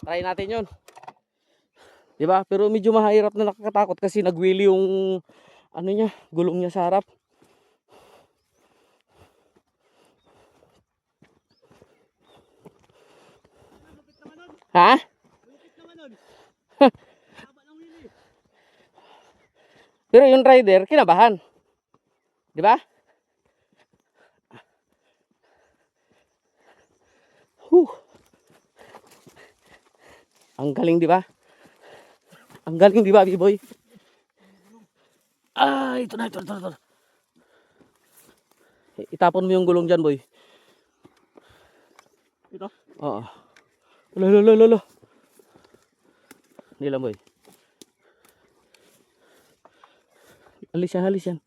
Try natin yun. Diba? Pero medyo mahirap na nakakatakot kasi nagwili yung ano niya, gulong niya sa harap. Ha? Pero yung rider, kinabahan. Diba? Ang galing, diba? Ang galing, diba, B-boy? Ah, ito na, ito. Itapon mo yung gulong dyan, boy. Ito? Oo. Lolo. Hindi lang, boy. Halis yan.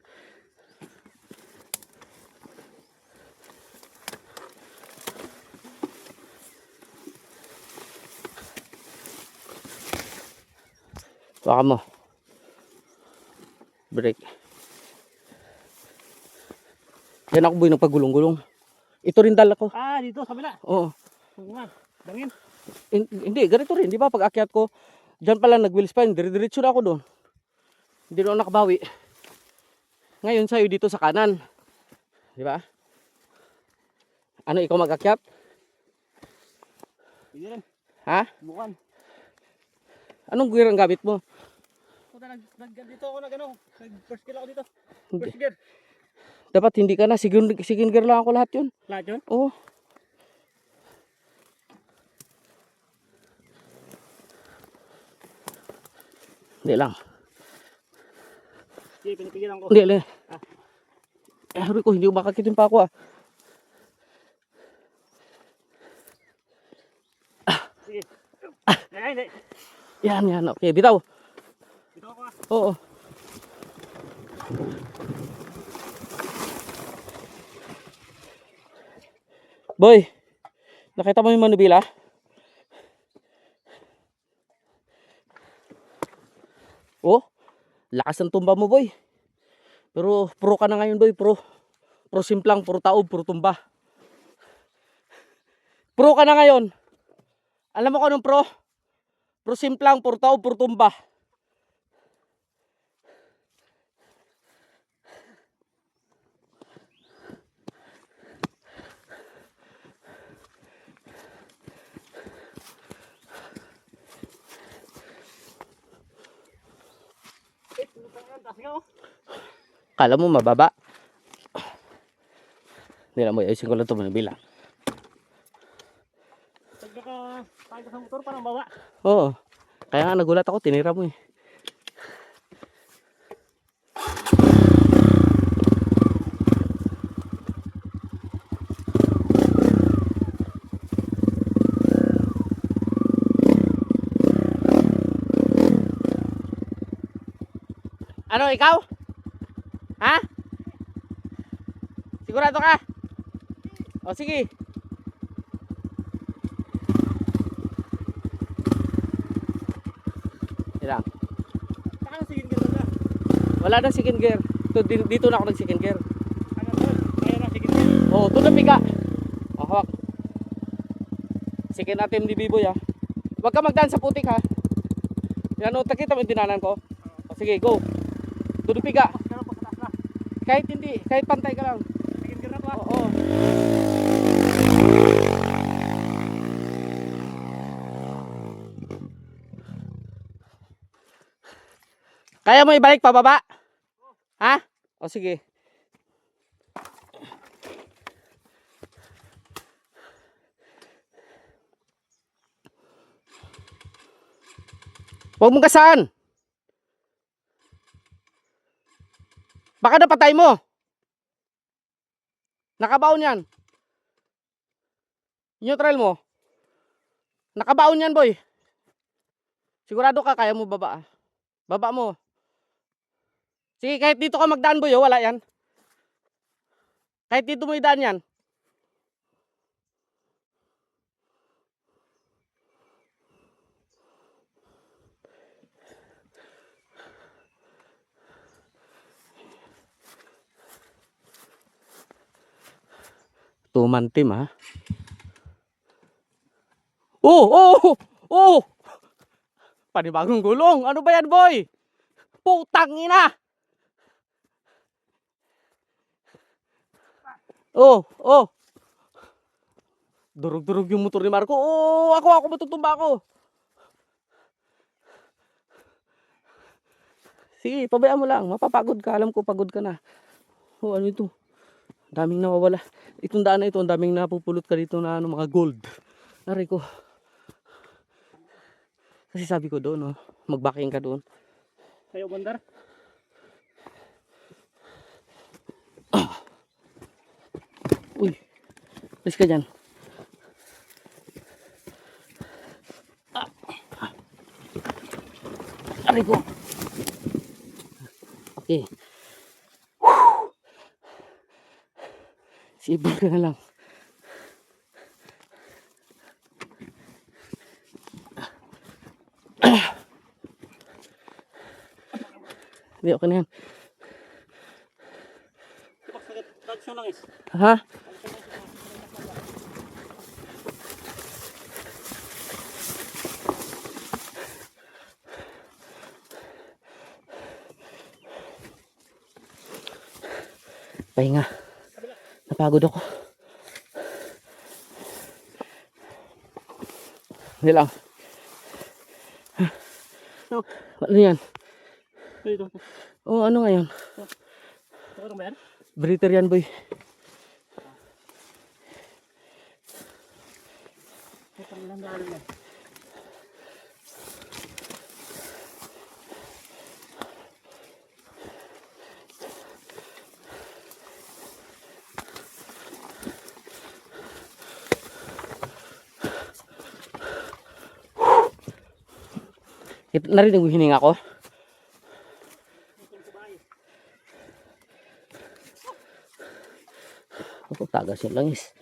Baka mo. Break. Yan ako, boy, nagpagulong-gulong. Ito rin dala ko. Ah, dito, sa bila. Oo. Dangin. Hindi, ganito rin. Di ba, pag akyat ko, dyan pala nag-wheel spine. Dire-diretso na ako doon. Hindi na ako nakabawi. Ngayon sa'yo dito sa kanan. Di ba? Ano, ikaw mag-akyat? Hindi rin. Ha? Bukan. Anong gear ang gamit mo? Dito ako nag-first gear ako dito. First gear. Dapat hindi ka na. Second gear lang ako lahat yun. Lahat yun? Oo. Hindi lang. Sige, pinipigilan ko. Hindi. Sabi ko, hindi ko makakitin pa ako ah. Sige. Hindi. Yan. Okay, bitaw. Dito ako ah. Oo. Boy, nakita mo yung manubila? Oh, lakas ng tumba mo, boy. Pero pro ka na ngayon, boy. Pro simplang, puro taob, puro tumba. Pro ka na ngayon. Alam mo ko anong pro? Pro simplang, puro taob, puro tumba. Kala mo mababa. Hindi lang, boy. Ayusin ko lang ito manubila. Pag naka sa motor, parang bawa. Oo. Kaya nga nagulat ako, tinira mo eh. Ano, ikaw? Ha? Sigurado ka? O sige. Ilang. Saka na second gear na. Wala na second gear. Dito na ako nag second gear. Ano to? Kaya na second gear. Oh, ito na piga. Oh, hawak. Second attempt ni B-boy ha. Huwag ka magdaan sa putik ha. Yan o, takita mo yung dinanan ko. O, sige, go. Ito na piga. Pero pagkataas na. Kahit hindi, kahit pantay ka lang. Second gear na to ah. Oo. Kaya mo ibalik pababa? Ha? O sige. Huwag mong gasahan. Baka napatay mo. Nakabaon yan. Neutral mo. Nakabaon yan, boy. Sigurado ka, kaya mo baba. Baba mo. Sige, kahit dito ka magdaan, boy, oh, wala yan. Kahit dito mo idaan yan. Two-man team, ha? Oh! Oh! Panibagong gulong. Ano ba yan, boy? Putang ina! Oh, oh. Durog-durog yung motor ni Marco. Oh, ako matutumba ako. Sige, pabayaan mo lang. Mapapagod ka. Alam ko pagod ka na. Oh, ano ito? Daming nawawala. Itong daan na ito, ang daming napupulot ka dito na ano, mga gold. Aray ko. Kasi sabi ko doon, oh, mag-backing ka doon. Kayo, bandar. Uy, alis ka dyan. Aray ko. Okay. Sibol ka na lang. Hindi, okay na yan. Traction lang is. Ha? Pahinga. Napagod ako. Hindi lang. No. Ano yan? Dito. Oh, ano ngayon? Ano ba yan? Breeder yan, boy. Ito lang dalo na. Narinig mo hininga ko? Ako, tagas yung langis.